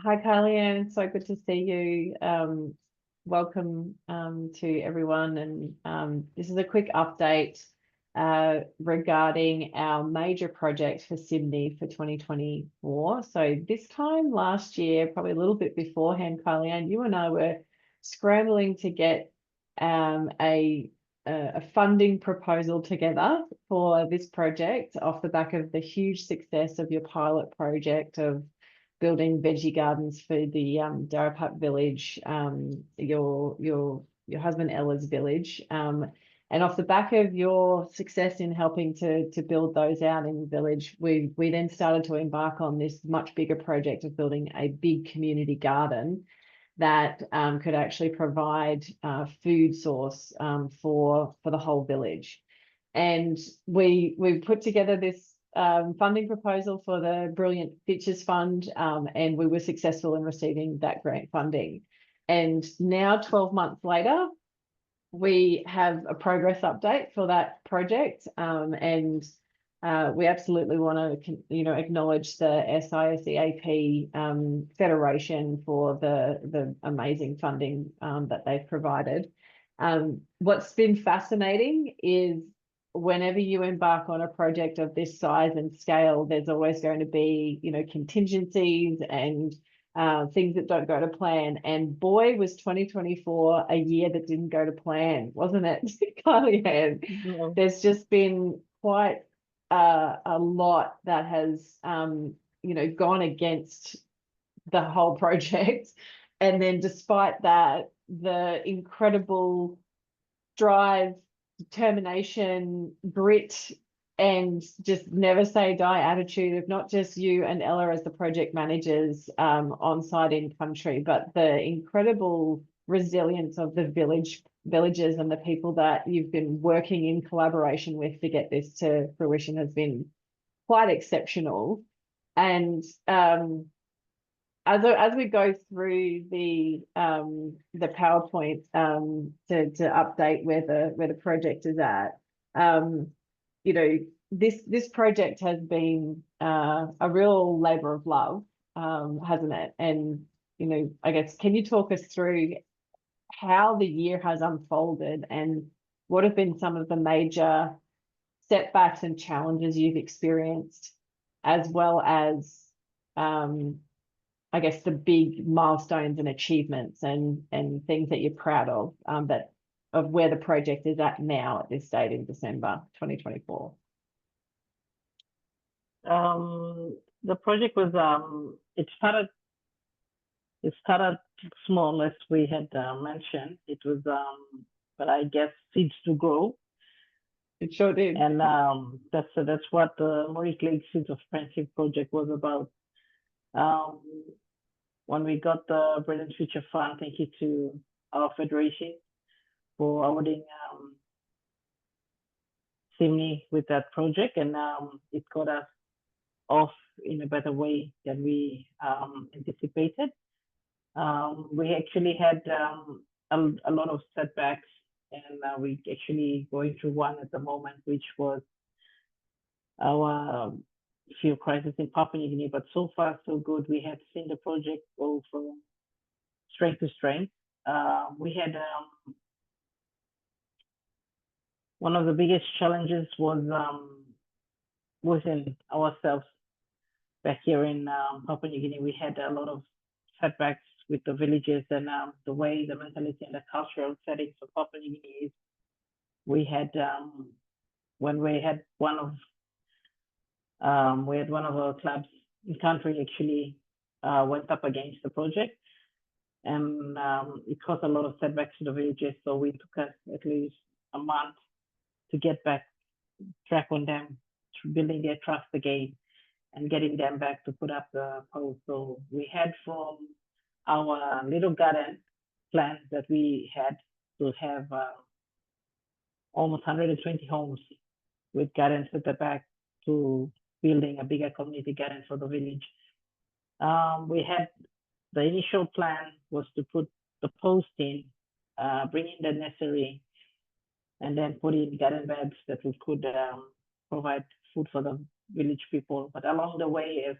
Hi, Kylian. So good to see you. Welcome to everyone. And this is a quick update regarding our major project for SIMNI for 2024. So this time last year, probably a little bit beforehand, Kylian, you and I were scrambling to get a funding proposal together for this project off the back of the huge success of your pilot project of building veggie gardens for the Darapap village, your husband Ella's village. And off the back of your success in helping to build those out in the village, we then started to embark on this much bigger project of building a big community garden that could actually provide food source for the whole village. And we put together this funding proposal for the Brilliant Futures Fund, and we were successful in receiving that grant funding. And now, 12 months later, we have a progress update for that project, and we absolutely want to, acknowledge the SISEAP Federation for the amazing funding that they've provided. What's been fascinating is whenever you embark on a project of this size and scale, there's always going to be, contingencies and things that don't go to plan. And boy, was 2024 a year that didn't go to plan, wasn't it, Kylian? No. There's just been quite a lot that has, gone against the whole project. And then despite that, the incredible drive, determination, grit, and just never say die attitude of not just you and Ella as the project managers on site in country, but the incredible resilience of the villagers and the people that you've been working in collaboration with to get this to fruition has been quite exceptional. And as we go through the PowerPoint to update where the project is at, this project has been a real labor of love, hasn't it? And I guess, can you talk us through how the year has unfolded and what have been some of the major setbacks and challenges you've experienced, as well as I guess the big milestones and achievements and things that you're proud of, of where the project is at now at this date in December 2024? The project was it started small, as we had mentioned. It was but I guess seeds to grow. It sure did. And that's what the Murik Lakes Seeds of Friendship project was about. When we got the Brilliant Future Fund, thank you to our federation for awarding SIMNI with that project, and it got us off in a better way than we anticipated. We actually had a lot of setbacks, and we actually going through one at the moment, which was our fuel crisis in Papua New Guinea. But so far, so good. We have seen the project go from strength to strength. We had one of the biggest challenges was within ourselves. Back here in Papua New Guinea, we had a lot of setbacks with the villages and the way the mentality and the cultural settings of Papua New Guinea is. We had when we had one of our clubs in country actually went up against the project, and it caused a lot of setbacks to the villages. So we took us at least a month to get back track on them, building their trust again and getting them back to put up the post. So we had from our little garden plans that we had to have almost 120 homes with gardens at the back to building a bigger community garden for the village. We had the initial plan was to put the post in, bring in the nursery, and then put in garden beds that we could provide food for the village people. But along the way,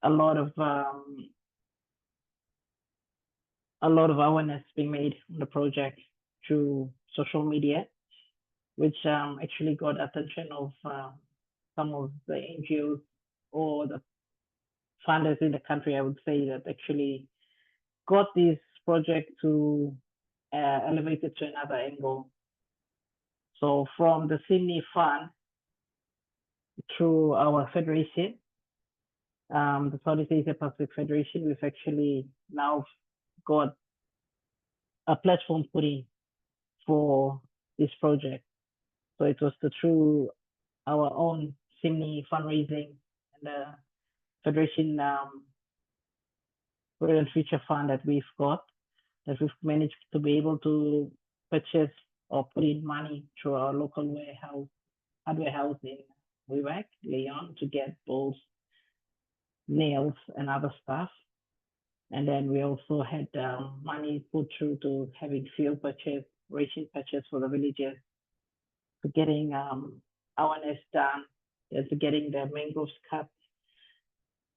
a lot of a lot of awareness being made on the project through social media, which actually got attention of some of the NGOs or the funders in the country, I would say, that actually got this project to elevate it to another angle. So from the SIMNI fund through our federation, the Southeast Asia Pacific Federation, we've actually now got a platform put in for this project. So it was through our own SIMNI fundraising and the Federation Rural and Future Fund that we've got, that we've managed to be able to purchase or put in money through our local warehouse, hardware house in Murik, Leon, to get bolts, nails, and other stuff. And then we also had money put through to having fuel purchase, ration purchase for the villagers, to getting awareness done, and to getting the mangroves cut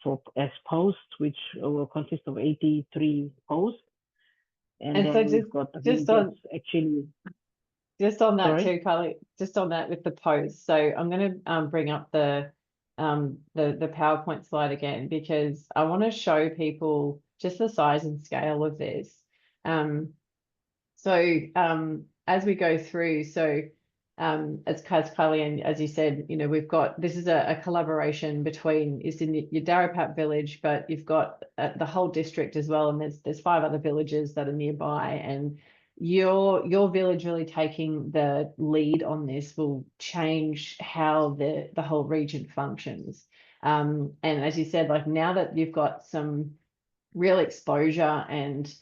for as posts, which will consist of 83 posts. And so then we've got the villagers actually. Just on that Sorry? too, Kylie, just on that with the posts. So I'm going to bring up the PowerPoint slide again, because I want to show people just the size and scale of this. As we go through, as Kylian, as you said, you know, we've got, this is a collaboration between, it's in your Darapap village, but you've got the whole district as well, and there's 5 other villages that are nearby, and your village really taking the lead on this will change how the whole region functions. And as you said, like, now that you've got some real exposure and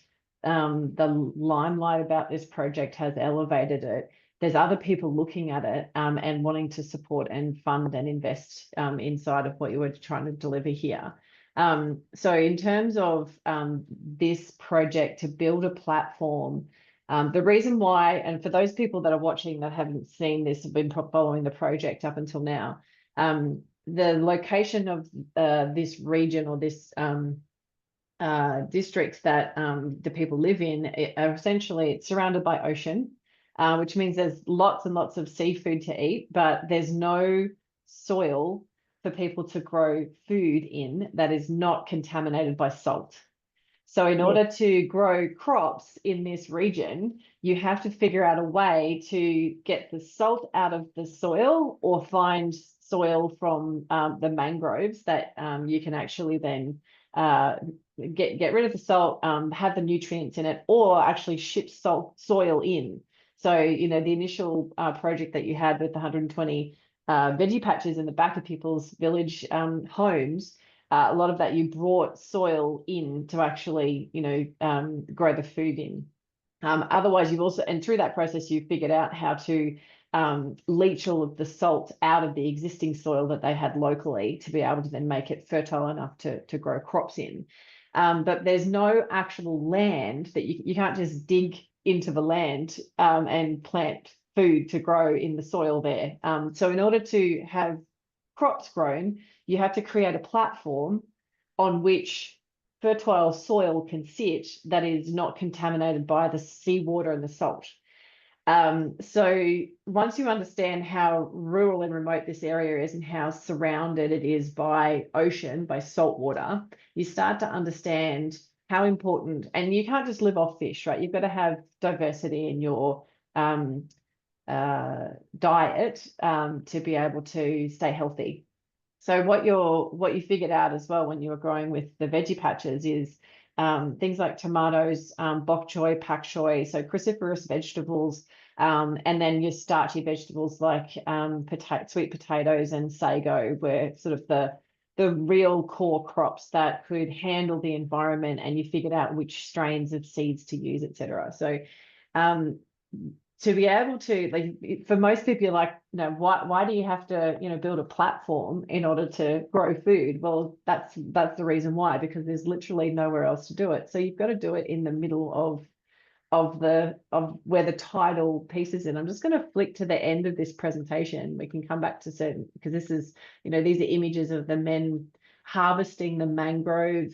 the limelight about this project has elevated it, there's other people looking at it and wanting to support and fund and invest inside of what you were trying to deliver here. So in terms of this project to build a platform, the reason why, and for those people that are watching that haven't seen this, have been following the project up until now, the location of this region or this districts that the people live in are essentially, it's surrounded by ocean, which means there's lots and lots of seafood to eat, but there's no soil for people to grow food in that is not contaminated by salt. So in order to grow crops in this region, you have to figure out a way to get the salt out of the soil, or find soil from the mangroves that you can actually then get rid of the salt, have the nutrients in it, or actually ship soil in. So, you know, the initial project that you had with the 120 veggie patches in the back of people's village homes, a lot of that you brought soil in to actually, you know, grow the food in. Otherwise, you've also, and through that process, you've figured out how to leach all of the salt out of the existing soil that they had locally to be able to then make it fertile enough to grow crops in. But there's no actual land that you can't just dig into the land and plant food to grow in the soil there. So in order to have crops grown, you have to create a platform on which fertile soil can sit that is not contaminated by the seawater and the salt. So once you understand how rural and remote this area is and how surrounded it is by ocean, by salt water, you start to understand how important, and you can't just live off fish, right? You've got to have diversity in your diet to be able to stay healthy. So what you figured out as well when you were growing with the veggie patches is things like tomatoes, bok choy, pak choy, so cruciferous vegetables, and then your starchy vegetables like sweet potatoes and sago were sort of the real core crops that could handle the environment, and you figured out which strains of seeds to use, etc. So to be able to, like, for most people, you're like, you know, why do you have to, you know, build a platform in order to grow food? Well, that's the reason why, because there's literally nowhere else to do it. So you've got to do it in the middle of where the tidal piece is in. I'm just going to flick to the end of this presentation. We can come back to certain, because this is, you know, these are images of the men harvesting the mangrove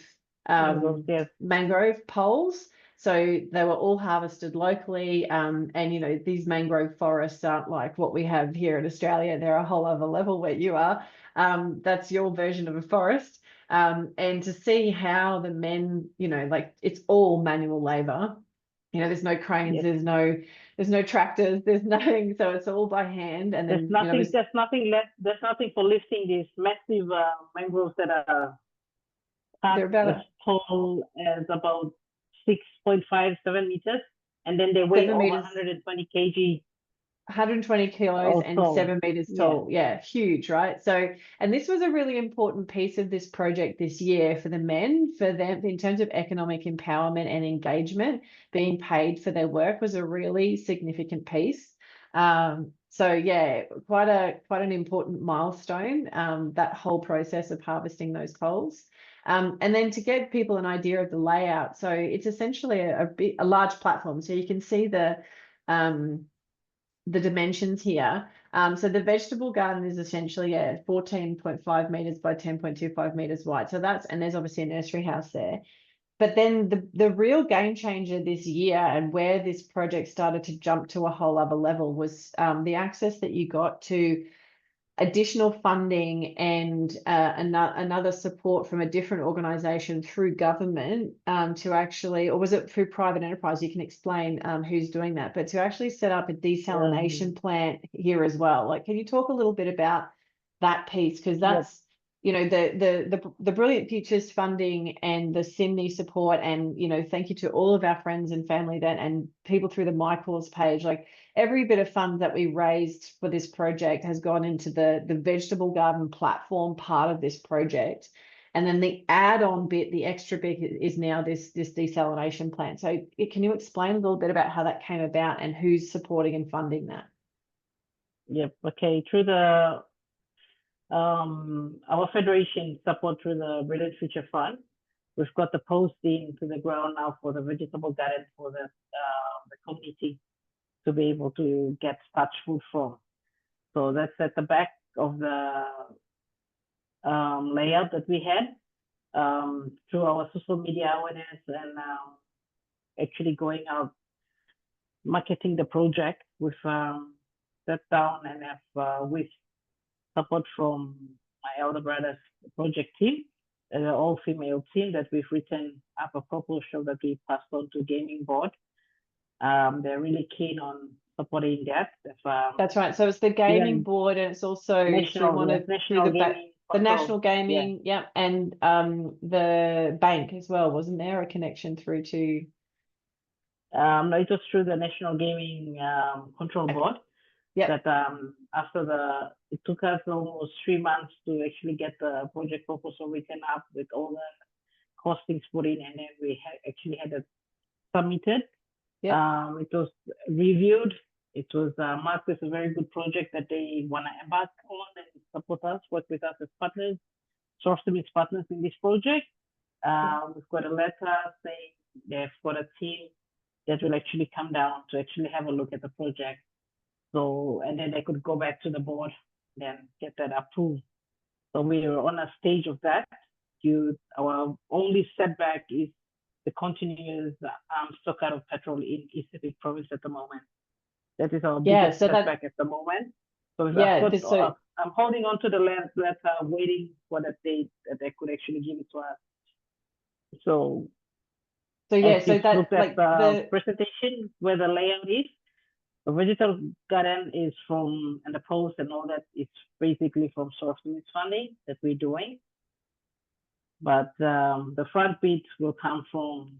poles. So they were all harvested locally. And, you know, these mangrove forests aren't like what we have here in Australia. They're a whole other level where you are. That's your version of a forest. And to see how the men, you know, like it's all manual labor. You know, there's no cranes, Yes. there's no tractors, there's nothing. So it's all by hand. And then, you know, There's nothing for lifting these massive mangroves that are they're about as tall as about 6.57 meters, and then they weigh 7 over meters, 120 kg 120 kilos or and so. 7 meters tall. Yeah, huge, right? So, and this was a really important piece of this project this year for the men, for them in terms of economic empowerment and engagement. Being paid for their work was a really significant piece. So yeah, quite an important milestone, that whole process of harvesting those coals. And then to give people an idea of the layout, so it's essentially a large platform. So you can see the dimensions here. So the vegetable garden is essentially 14.5 meters by 10.25 meters wide. So that's, and there's obviously a nursery house there. But then the real game changer this year and where this project started to jump to a whole other level was the access that you got to additional funding and another support from a different organization through government to actually, or was it through private enterprise? You can explain who's doing that, but to actually set up a desalination plant here as well. Like, can you talk a little bit about that piece? Because that's, you know, the Brilliant Futures funding and the SIMNI support, and, you know, thank you to all of our friends and family that and people through the MyCause page. Like, every bit of funds that we raised for this project has gone into the vegetable garden platform part of this project. And then the add-on bit, the extra bit, is now this desalination plant. So can you explain a little bit about how that came about and who's supporting and funding that? Yep. Okay. Through the our federation support through the Brilliant Future Fund, we've got the posting to the ground now for the vegetable garden for the community to be able to get such food from. So that's at the back of the layout that we had through our social media awareness and actually going out marketing the project. We've sat down and have with support from my elder brother's project team, an all-female team that we've written up a proposal that we passed on to gaming board. They're really keen on supporting that. That's right. So it's the gaming board, and it's also the national gaming, yeah, and the bank as well. Wasn't there a connection through to? No, it was through the National Gaming Control Board. Yeah. That it took us almost 3 months to actually get the project proposal written up with all the costings put in, and then we actually had it submitted. Yeah. It was reviewed. It was marked as a very good project that they want to embark on and support us, work with us as partners, source them as partners in this project. We've got a letter saying they've got a team that will actually come down to actually have a look at the project. So, and then they could go back to the board and get that approved. So we are on a stage of that. Our only setback is the continuous stock out of petrol in East Pacific province at the moment. That is our biggest setback at the moment. So I'm holding on to the land that waiting for that date that they could actually give it to us. So yeah, so that look at the presentation where the layout is. The vegetable garden is from, and the post and all that is basically from source limits funding that we're doing. But the front bit will come from,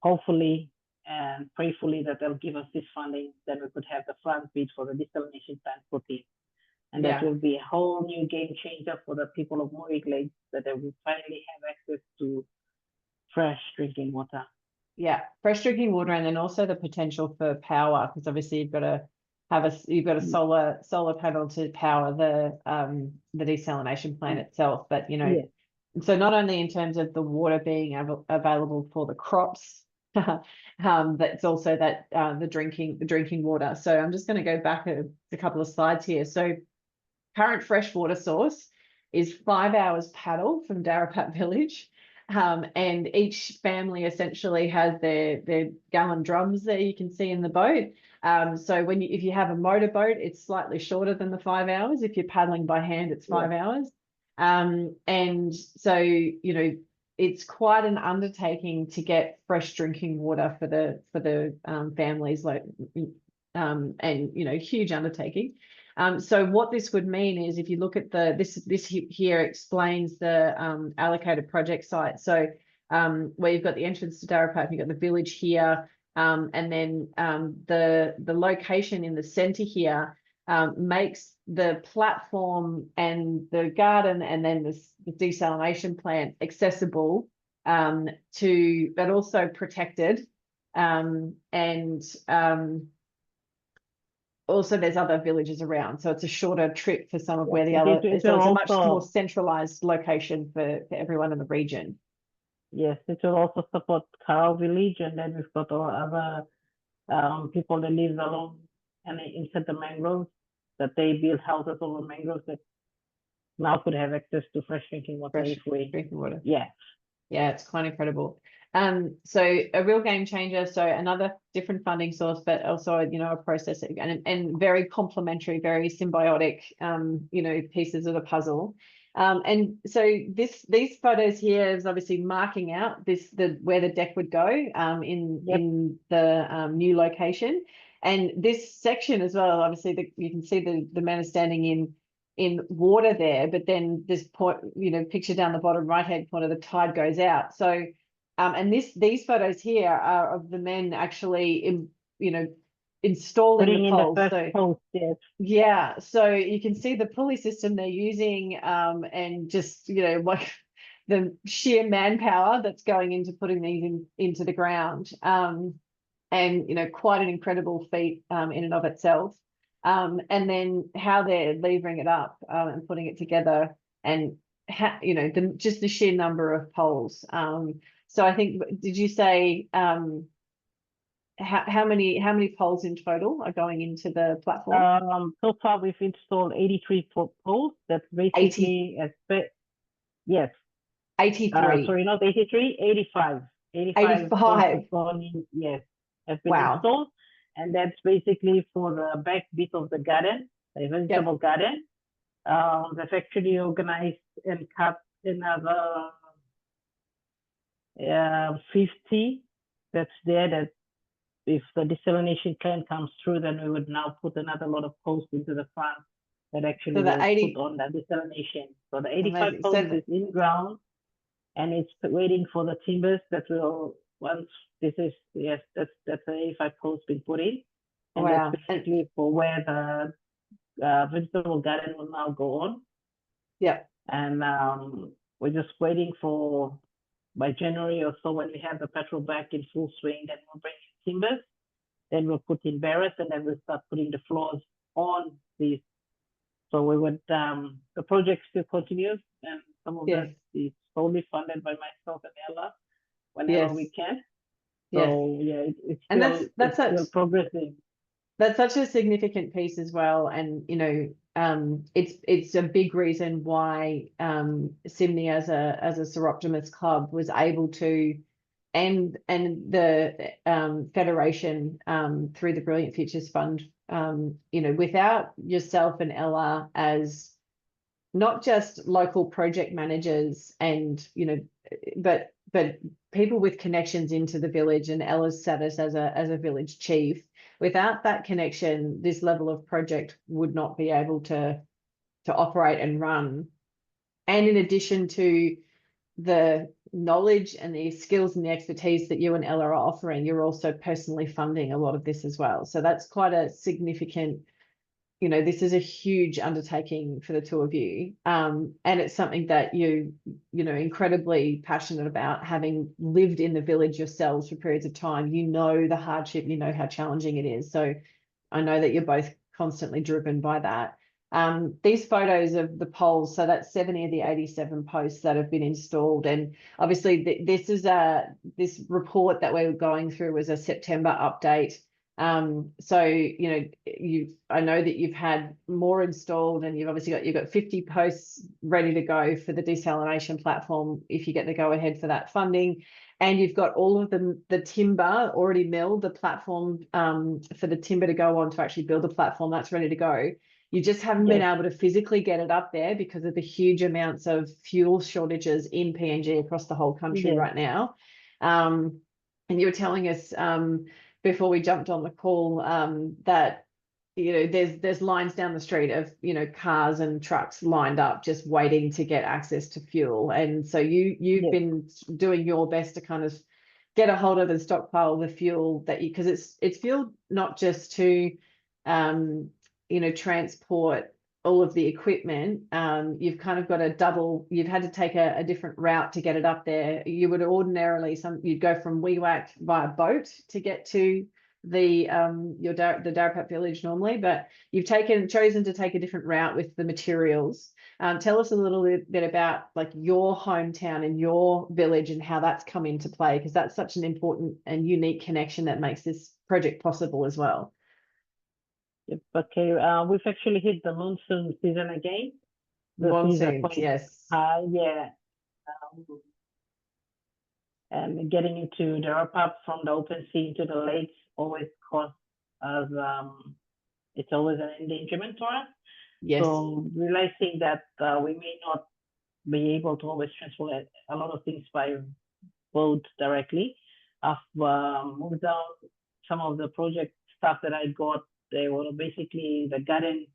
hopefully and prayerfully, that they'll give us this funding, then we could have the front bit for the desalination plant put in. And that will be a whole new game changer for the people of Murik Lakes, that they will finally have access to fresh drinking water. Yeah, fresh drinking water, and then also the potential for power, because obviously you've got to have a solar panel to power the desalination plant itself. But you know, so not only in terms of the water being available for the crops, but it's also that the drinking water. So I'm just going to go back a couple of slides here. So current freshwater source is 5 hours paddle from Darapat village. And each family essentially has their gallon drums there you can see in the boat. So if you have a motorboat, it's slightly shorter than the 5 hours. If you're paddling by hand, it's 5 hours. And so, it's quite an undertaking to get fresh drinking water for the families, and huge undertaking. So what this would mean is, if you look at this here explains the allocated project site. So where you've got the entrance to Darapap, you've got the village here, and then the location in the centre here makes the platform and the garden and then the desalination plant accessible but also protected, and also there's other villages around, so it's a shorter trip for some of where the other, so it's a much more centralized location for everyone in the region. Yes, it will also support Cow Village, and then we've got all other people that live along and inside the mangroves, that they build houses over mangroves that now could have access to fresh drinking water. Drinking water. Yeah, it's quite incredible. So a real game changer. So another different funding source, but also a process and very complementary, very symbiotic pieces of the puzzle. And so these photos here is obviously marking out where the deck would go in the new location. And this section as well, obviously you can see the man is standing in water there, but then this point, picture down the bottom right hand corner, the tide goes out. So and these photos here are of the men actually installing the poles. The first post, yes. Yeah, so you can see the pulley system they're using, and just like the sheer manpower that's going into putting these into the ground, and quite an incredible feat in and of itself. And then how they're levering it up and putting it together, and just the sheer number of poles. So I think, did you say how many poles in total are going into the platform? So far we've installed 83 poles. That's basically 83. Sorry, not 83, 85. 85 poles yes, have been installed. And that's basically for the back bit of the garden, the vegetable garden. They've actually organized and cut another 50 that's there, that if the desalination plant comes through, then we would now put another lot of posts into the front that actually will put on the desalination. So the 85 posts is in ground, and it's waiting for the timbers that will, once this is, yes, that's the 85 posts been put in. And that's basically for where the vegetable garden will now go on. Yeah. And we're just waiting for, by January or so, when we have the petrol back in full swing, then we'll bring in timbers, then we'll put in barrels, and then we'll start putting the floors on these. So we would, the project still continues, and some of that is solely funded by myself and Ella whenever we can. So it's still, it's still progressing. That's such a significant piece as well, and it's a big reason why SIMNI as a Soroptimist club was able to, and the federation through the Brilliant Futures Fund, without yourself and Ella as not just local project managers and but people with connections into the village, and Ella's status as a village chief. Without that connection, this level of project would not be able to operate and run. And in addition to the knowledge and the skills and the expertise that you and Ella are offering, you're also personally funding a lot of this as well. So that's quite a significant, this is a huge undertaking for the two of you. And it's something that you incredibly passionate about, having lived in the village yourselves for periods of time. The hardship, how challenging it is. So I know that you're both constantly driven by that. These photos of the poles, so that's 70 of the 87 posts that have been installed. And obviously this report that we're going through was a September update. So, I know that you've had more installed, and you've got 50 posts ready to go for the desalination platform if you get the go ahead for that funding. And you've got all of the timber already milled, the platform for the timber to go on to actually build a platform that's ready to go. You just haven't been able to physically get it up there because of the huge amounts of fuel shortages in PNG across the whole country right now. And you were telling us before we jumped on the call that there's lines down the street of cars and trucks lined up just waiting to get access to fuel, and so you've been doing your best to kind of get a hold of and stockpile the fuel that you, because it's fuel not just to transport all of the equipment. You've kind of got you've had to take a different route to get it up there. You would ordinarily you'd go from Wewak via boat to get to the Darapat village normally, but you've chosen to take a different route with the materials. Tell us a little bit about like your hometown and your village and how that's come into play, because that's such an important and unique connection that makes this project possible as well. Yep. Okay. We've actually hit the monsoon season again. Monsoons, yes. And getting into the wrap-up from the open sea into the lakes always causes us, it's always an endangerment for us. Yes. So realizing that we may not be able to always transport a lot of things by boat directly, I've moved down some of the project stuff that I got. They were basically the garden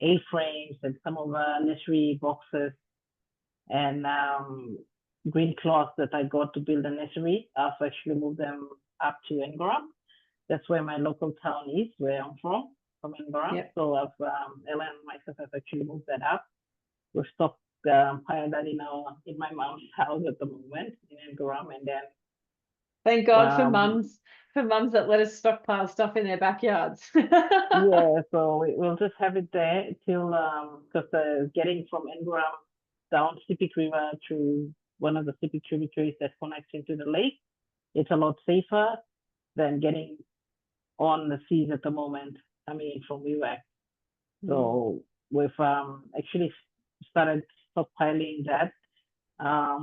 A-frames and some of the nursery boxes and green cloth that I got to build a nursery. I've actually moved them up to Ngora. That's where my local town is, where I'm from Ngora. Yep. So I've Ella and myself have actually moved that up. We've stopped pile that in my mom's house at the moment in Ngora, and then thank God for mums that let us stockpile stuff in their backyards. Yeah, so we'll just have it there till because getting from Ngora down Sepik River through one of the Sepik tributaries that connects into the lake, it's a lot safer than getting on the seas at the moment. I mean, from Wewak. So we've actually started stockpiling that. I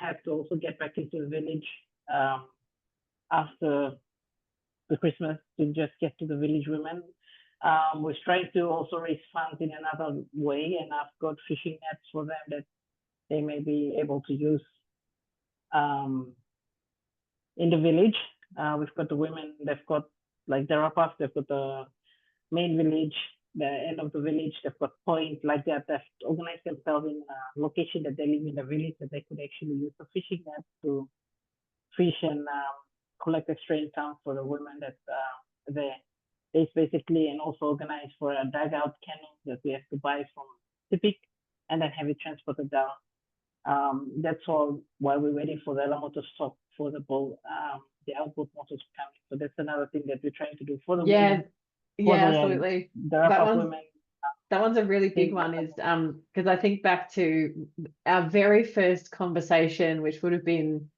have to also get back into the village after the Christmas to just get to the village women. We're trying to also raise funds in another way, and I've got fishing nets for them that they may be able to use in the village. We've got the women, they've got like the wrap-up, they've got the main village, the end of the village, they've got point like that. They've organized themselves in a location that they live in the village that they could actually use the fishing net to fish and collect extra income for the women that there. It's basically, and also organize for a dugout canoe that we have to buy from Sepik and then have it transported down. That's all while we're waiting for the Alamo to stop for the outboard motors coming. So that's another thing that we're trying to do for the women. Absolutely. That one's a really big one, is because I think back to our very first conversation, which would have been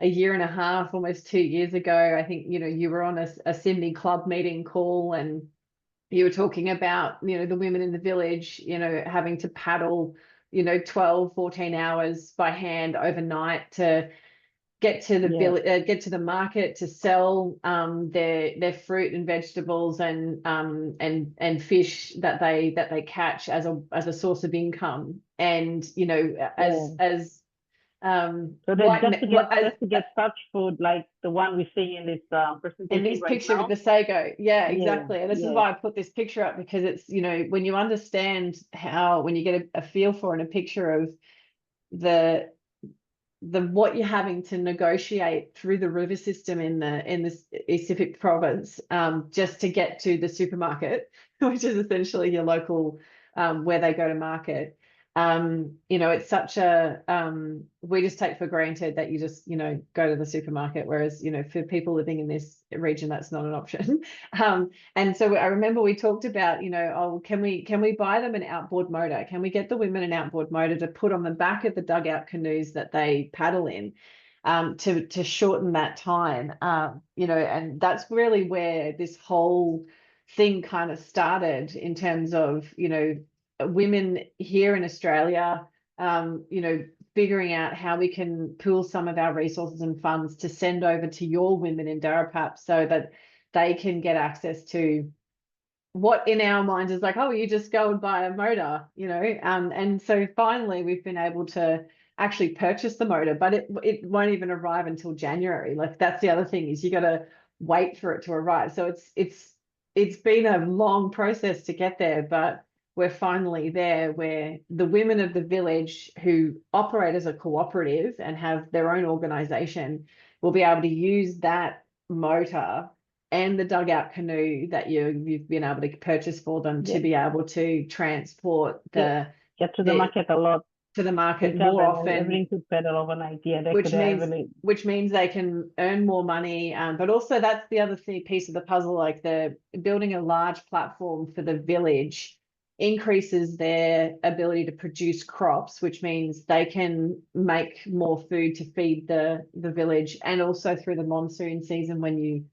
a year and a half, almost 2 years ago. I think, you were on a SIMNI club meeting call, and you were talking about, the women in the village, having to paddle, 12, 14 hours by hand overnight to get to the village, get to the market to sell their fruit and vegetables and fish that they catch as a source of income. And so just to get such food like the one we're seeing in this presentation in this picture with the sago. Exactly. And this is why I put this picture up, because it's, when you understand when you get a feel for and a picture of what you're having to negotiate through the river system in this Pacific province, just to get to the supermarket, which is essentially your local where they go to market. It's such we just take for granted that you just go to the supermarket, whereas for people living in this region that's not an option. And so I remember we talked about can we buy them an outboard motor? Can we get the women an outboard motor to put on the back of the dugout canoes that they paddle in? to shorten that time. You know, and that's really where this whole thing kind of started in terms of, you know, women here in Australia, you know, figuring out how we can pool some of our resources and funds to send over to your women in Darapap so that they can get access to what in our minds is like, oh, you just go and buy a motor, you know. And so finally we've been able to actually purchase the motor, but it won't even arrive until January. Like, that's the other thing, is you got to wait for it to arrive. So it's been a long process to get there, but we're finally there, where the women of the village who operate as a cooperative and have their own organization will be able to use that motor and the dugout canoe that you've been able to purchase for them to be able to transport get to the market a lot. To the market Tell more them often, everything could pedal overnight. Yeah, they which could means have really, which means they can earn more money. But also that's the other piece of the puzzle, like the building a large platform for the village increases their ability to produce crops, which means they can make more food to feed the village. And also through the monsoon season, when you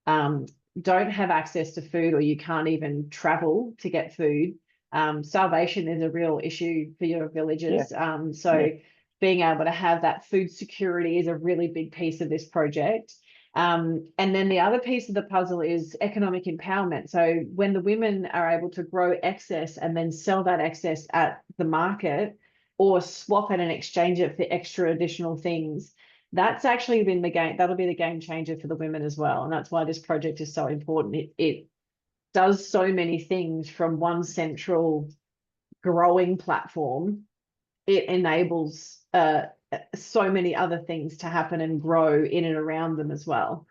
don't have access to food, or you can't even travel to get food, starvation is a real issue for your villages. So being able to have that food security is a really big piece of this project. And then the other piece of the puzzle is economic empowerment. So when the women are able to grow excess and then sell that excess at the market, or swap it and exchange it for extra additional things, that's actually been the game. That'll be the game changer for the women as well. And that's why this project is so important. It does so many things from one central growing platform. It enables so many other things to happen and grow in and around them as well.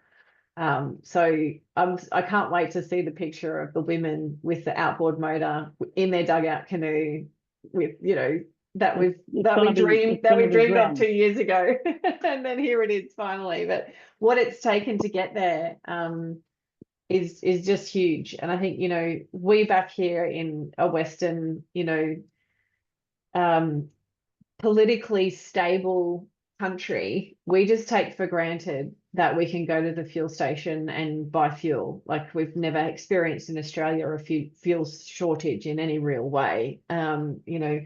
So I can't wait to see the picture of the women with the outboard motor in their dugout canoe, with, you know, that we dreamed of 2 years ago. And then here it is finally. But what it's taken to get there is just huge. And I think, you know, we back here in a Western, you know, politically stable country, we just take for granted that we can go to the fuel station and buy fuel. Like, we've never experienced in Australia a fuel shortage in any real way. You know,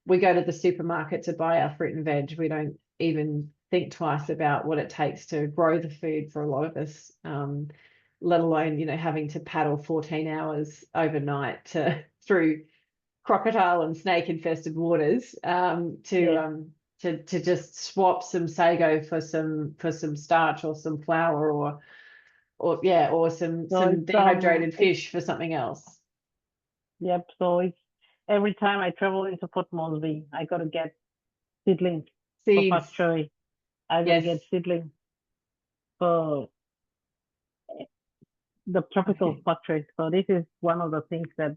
we go to the supermarket to buy our fruit and veg. We don't even think twice about what it takes to grow the food for a lot of us, let alone, you know, having to paddle 14 hours overnight through crocodile and snake infested waters to just swap some sago for some starch or some flour, or some dehydrated fish for something else. Yep. So it's every time I travel into Port Moresby, I got to get seedlings for pak choy. I will get seedlings for the tropical pak choy. So this is one of the things that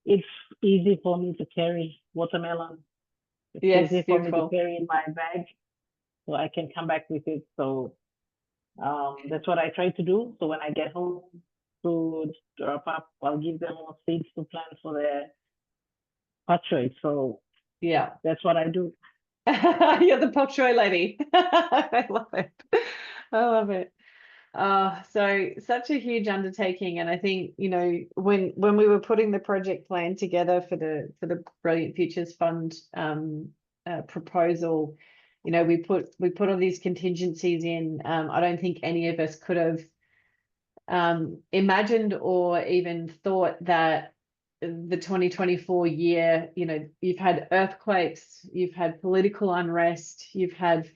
it's easy for me to carry. Watermelon. It's easy for me to carry in my bag, so I can come back with it. So that's what I try to do. So when I get home to wrap up, I'll give them more seeds to plant for their pak choy. So yeah, that's what I do. You're the pak choy lady. I love it. I love it. So such a huge undertaking. And I think, you know, when we were putting the project plan together for the Brilliant Futures Fund proposal, you know, we put all these contingencies in. I don't think any of us could have imagined or even thought that the 2024 year, you know, you've had earthquakes, you've had political unrest, you've had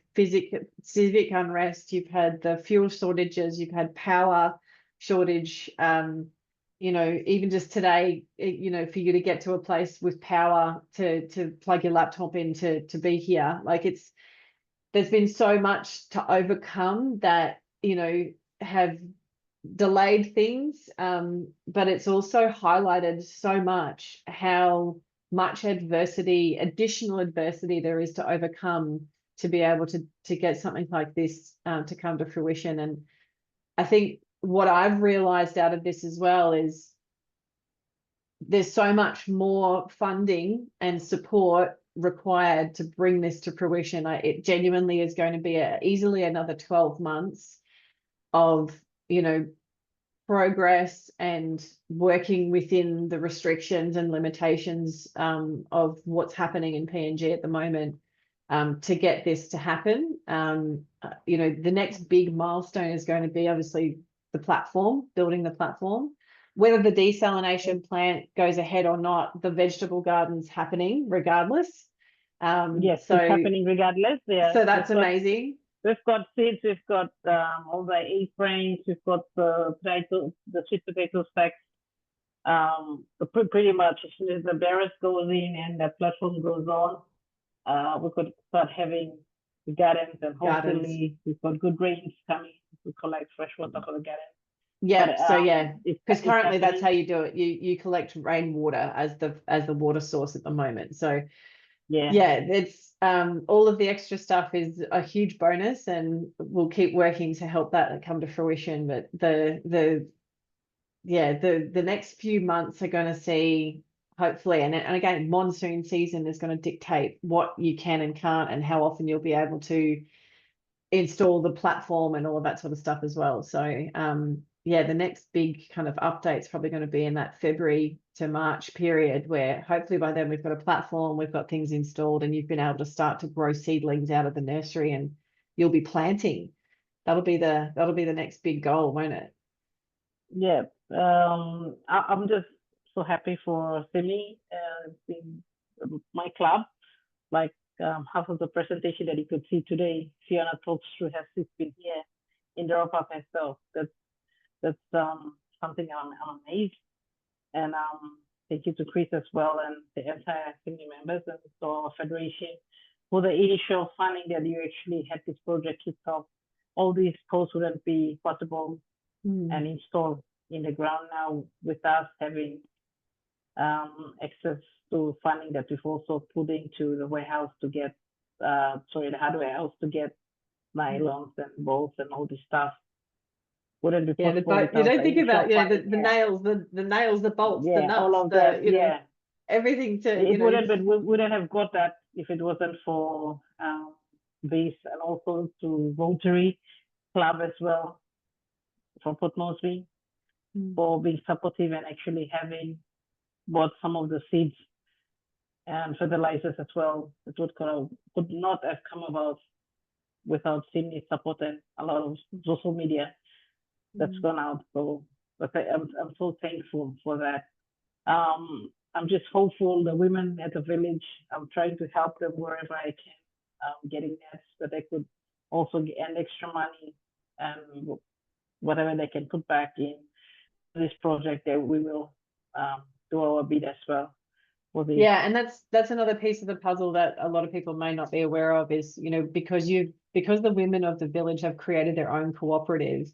civic unrest, you've had the fuel shortages, you've had power shortage. You know, even just today, you know, for you to get to a place with power to plug your laptop in to be here, like, there's been so much to overcome that, you know, have delayed things, but it's also highlighted so much how much additional adversity there is to overcome to be able to get something like this to come to fruition. And I think what I've realized out of this as well is there's so much more funding and support required to bring this to fruition. It genuinely is going to be easily another 12 months of, progress and working within the restrictions and limitations of what's happening in PNG at the moment to get this to happen. The next big milestone is going to be obviously the platform, building the platform. Whether the desalination plant goes ahead or not, the vegetable garden's happening regardless. Yes, so it's happening regardless. Yeah, so that's amazing. We've got seeds, we've got all the A-frames, we've got the sweet potato stacks. Pretty much as soon as the barrels goes in and the platform goes on, we could start having the gardens, and hopefully we've got good rains coming to collect fresh water for the garden. Yeah, because currently that's how you do it. You collect rainwater as the water source at the moment. So yeah, it's all of the extra stuff is a huge bonus, and we'll keep working to help that come to fruition. But the next few months are going to see, hopefully, and again, monsoon season is going to dictate what you can and can't, and how often you'll be able to install the platform and all of that sort of stuff as well. So the next big kind of update's probably going to be in that February to March period, where hopefully by then we've got a platform, we've got things installed, and you've been able to start to grow seedlings out of the nursery, and you'll be planting. That'll be the next big goal, won't it? Yeah. I'm just so happy for SIMNI, my club. Like half of the presentation that you could see today, Fiona talks through her been here in the wrap up herself. That's something I'm amazed. And thank you to Chris as well, and the entire SIMNI members and so our federation for the initial funding that you actually had this project kicked off. All these posts wouldn't be possible and installed in the ground now with us having access to funding that we've also put into the warehouse to get, the hardware house to get nylons and bolts and all this stuff. Wouldn't be possible. You don't think about the nails, the bolts, the nuts, all of that, everything to we wouldn't have got that if it wasn't for this, and also to Rotary Club as well from Port Moresby for being supportive and actually having bought some of the seeds and fertilizers as well. It could not have come about without SIMNI support and a lot of social media that's gone out. So, but I'm so thankful for that. I'm just hopeful the women at the village, I'm trying to help them wherever I can, getting nets that they could also get extra money and whatever they can put back in this project, that we will do our bit as well. And that's another piece of the puzzle that a lot of people may not be aware of is, because the women of the village have created their own cooperative,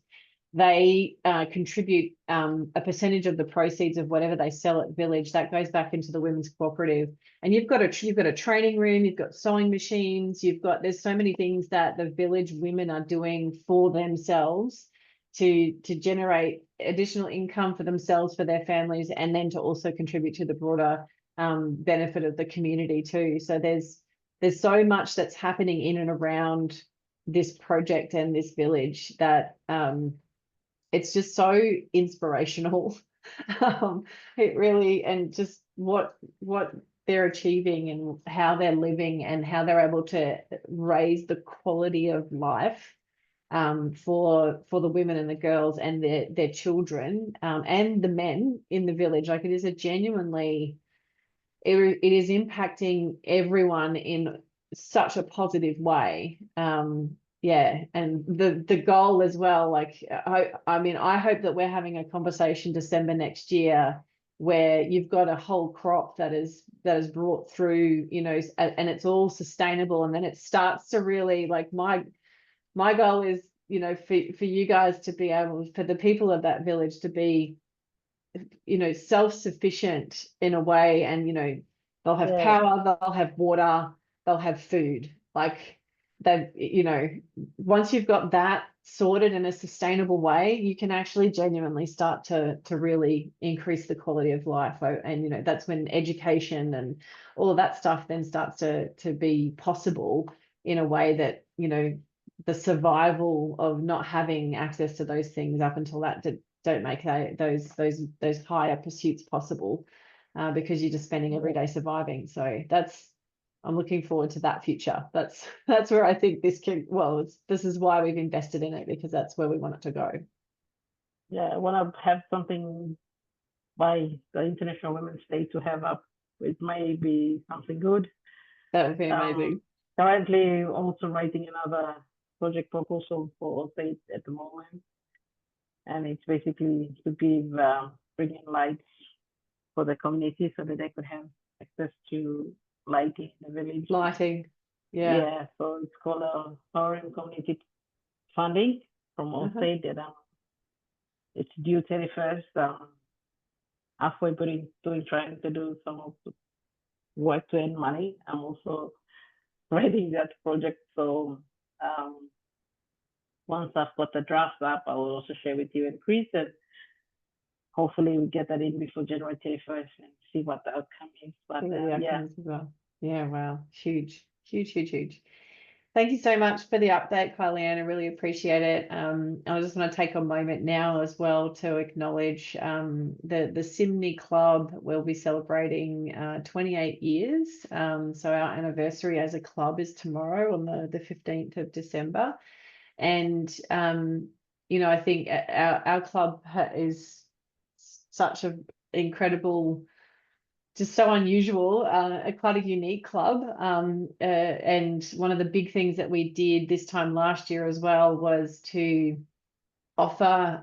they contribute a percentage of the proceeds of whatever they sell at village that goes back into the women's cooperative. And you've got a training room, you've got sewing machines, there's so many things that the village women are doing for themselves to generate additional income for themselves, for their families, and then to also contribute to the broader benefit of the community too. So there's so much that's happening in and around this project and this village that it's just so inspirational. It really, and just what they're achieving and how they're living and how they're able to raise the quality of life for the women and the girls and their children and the men in the village. Like, it is a genuinely, it is impacting everyone in such a positive way. And the goal as well, like, I hope that we're having a conversation December next year where you've got a whole crop that is brought through, and it's all sustainable, and then it starts to really, like, my goal is, for you guys to be able, for the people of that village to be, self-sufficient in a way, and, they'll have power, they'll have water, they'll have food. Like, that, you know, once you've got that sorted in a sustainable way, you can actually genuinely start to really increase the quality of life. And, you know, that's when education and all of that stuff then starts to be possible in a way that, you know, the survival of not having access to those things up until that don't make those higher pursuits possible, because you're just spending every day surviving. So I'm looking forward to that future. That's where I think this can, well, this is why we've invested in it, because that's where we want it to go. Yeah, I want to have something by the International Women's Day to have up. It may be something good. That would be amazing. Currently also writing another project proposal for state at the moment. And it's basically to give bringing lights for the community so that they could have access to lighting in the village. Lighting. Yeah. Yeah, so it's called a Foreign Community Funding from all state that it's due 31st. Halfway trying to do some of the work to earn money. I'm also writing that project. So once I've got the draft up, I will also share with you and Chris, and hopefully we get that in before January 31st and see what the outcome is. But yeah. As well. Yeah, wow. Huge. Thank you so much for the update, Kylian. I really appreciate it. I just want to take a moment now as well to acknowledge the SIMNI Club will be celebrating 28 years. So our anniversary as a club is tomorrow on the 15th of December. And, you know, I think our club is such an incredible, just so unusual, quite a unique club. And one of the big things that we did this time last year as well was to offer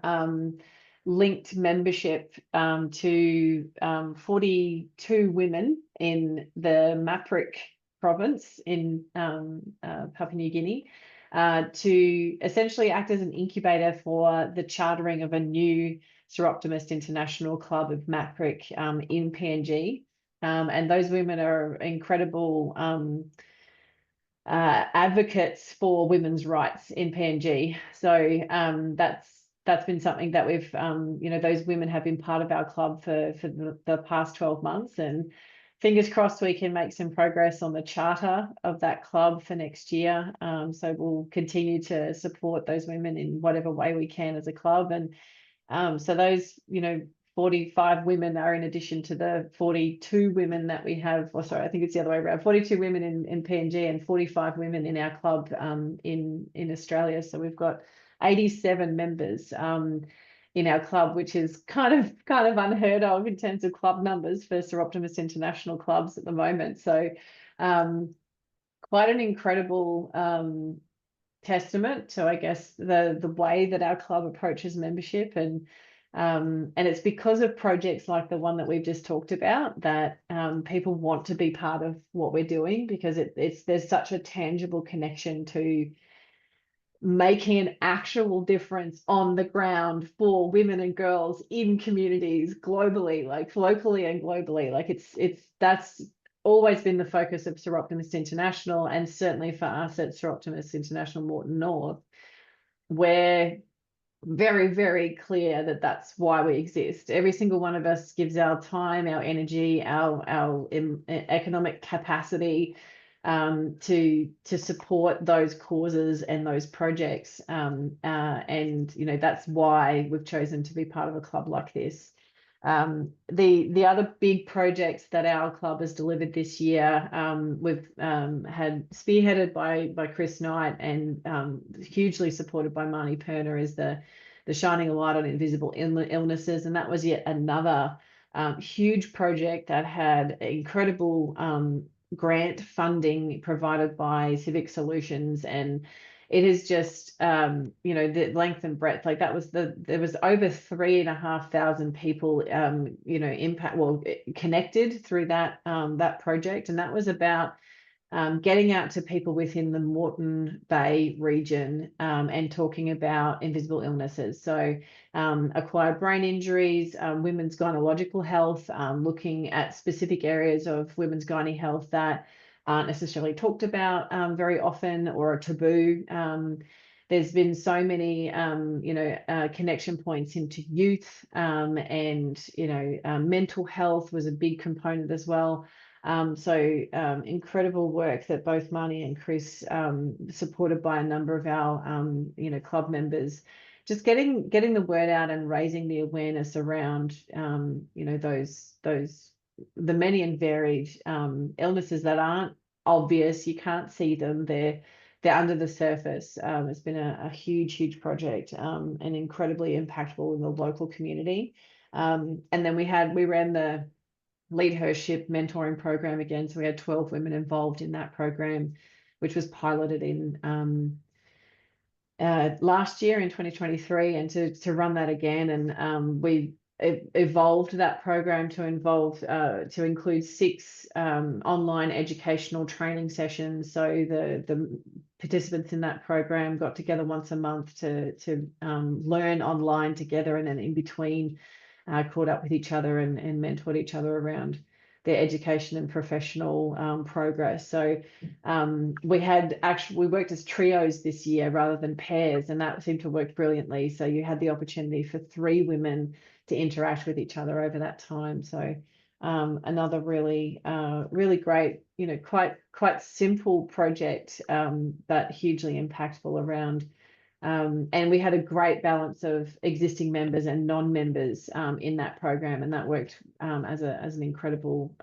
linked membership to 42 women in the Murik province in Papua New Guinea, to essentially act as an incubator for the chartering of a new Seroptimist International Club of Murik in PNG. And those women are incredible advocates for women's rights in PNG. So that's been something that we've, you know, those women have been part of our club for the past 12 months, and fingers crossed we can make some progress on the charter of that club for next year. So we'll continue to support those women in whatever way we can as a club. And so those, you know, 45 women are in addition to the 42 women that we have, or sorry, I think it's the other way around, 42 women in PNG and 45 women in our club in Australia. So we've got 87 members in our club, which is kind of unheard of in terms of club numbers for Seroptimist International clubs at the moment. So quite an incredible testament to, I guess, the way that our club approaches membership. And it's because of projects like the one that we've just talked about that people want to be part of what we're doing, because there's such a tangible connection to making an actual difference on the ground for women and girls in communities globally, like locally and globally. Like that's always been the focus of Seroptimist International, and certainly for us at Seroptimist International Moreton North, we're very, very clear that that's why we exist. Every single one of us gives our time, our energy, our economic capacity to support those causes and those projects. And, you know, that's why we've chosen to be part of a club like this. The other big projects that our club has delivered this year, we've had spearheaded by Chris Knight and hugely supported by Marnie Perner, is the Shining a Light on Invisible Illnesses. And that was yet another huge project that had incredible grant funding provided by Civic Solutions. And it is just, you know, the length and breadth, like there was over 3,500 people, you know, connected through that project. And that was about getting out to people within the Moreton Bay region and talking about invisible illnesses. So acquired brain injuries, women's gynecological health, looking at specific areas of women's gynae health that aren't necessarily talked about very often, or are taboo. There's been so many, connection points into youth, and, mental health was a big component as well. Incredible work that both Marnie and Chris, supported by a number of our, club members, just getting the word out and raising the awareness around, the many and varied illnesses that aren't obvious. You can't see them. They're under the surface. It's been a huge project, and incredibly impactful in the local community. And then we ran the Lead Hership mentoring program again. So we had 12 women involved in that program, which was piloted in last year in 2023, and to run that again. And we evolved that program to include 6 online educational training sessions. So the participants in that program got together once a month to learn online together, and then in between caught up with each other and mentored each other around their education and professional progress. So we worked as trios this year rather than pairs, and that seemed to work brilliantly. So you had the opportunity for 3 women to interact with each other over that time. So another really great, quite simple project, but hugely impactful around. And we had a great balance of existing members and non-members in that program, and that worked as an incredible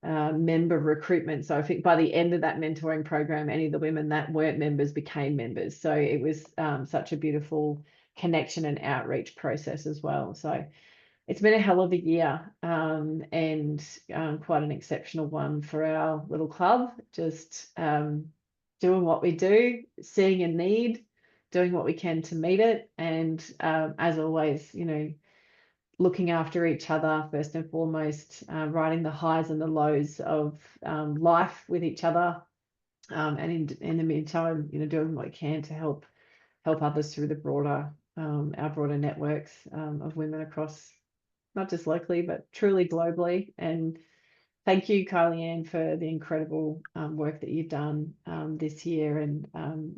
member recruitment. So I think by the end of that mentoring program, any of the women that weren't members became members. So it was such a beautiful connection and outreach process as well. So it's been a hell of a year, and quite an exceptional one for our little club. Just doing what we do, seeing a need, doing what we can to meet it, and as always, looking after each other first and foremost, riding the highs and the lows of life with each other, and in the meantime, doing what we can to help others through our broader networks of women across, not just locally, but truly globally. And thank you, Kylian, for the incredible work that you've done this year, and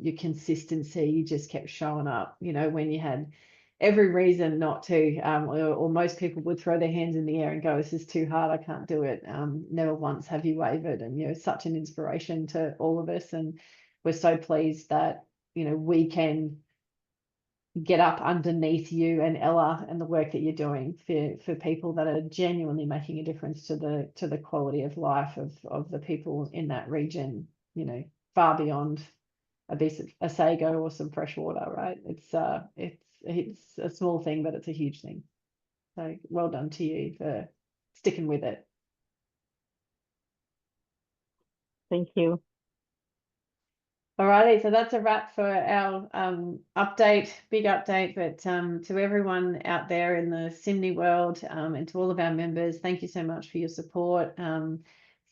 your consistency. You just kept showing up, when you had every reason not to, or most people would throw their hands in the air and go, this is too hard, I can't do it. Never once have you wavered, and you're such an inspiration to all of us. And we're so pleased that, we can get up underneath you and Ella and the work that you're doing for people that are genuinely making a difference to the quality of life of the people in that region, far beyond a sago or some fresh water, right? It's a small thing, but it's a huge thing. So well done to you for sticking with it. Thank you. Alrighty, so that's a wrap for our big update. But to everyone out there in the SIMNI world, and to all of our members, thank you so much for your support.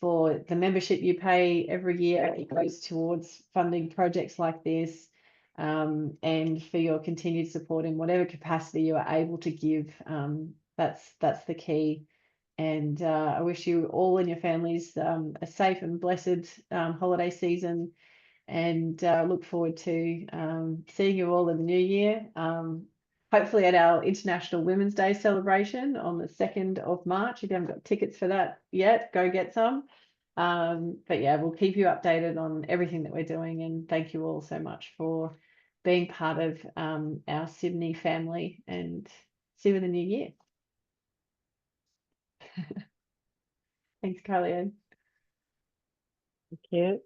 For the membership you pay every year, it goes towards funding projects like this, and for your continued support in whatever capacity you are able to give. That's the key. And I wish you all and your families a safe and blessed holiday season. And look forward to seeing you all in the new year, hopefully at our International Women's Day celebration on the 2nd of March. If you haven't got tickets for that yet, go get some. But yeah, we'll keep you updated on everything that we're doing, and thank you all so much for being part of our SIMNI family, and see you in the new year. Thanks, Kylian. Thank you.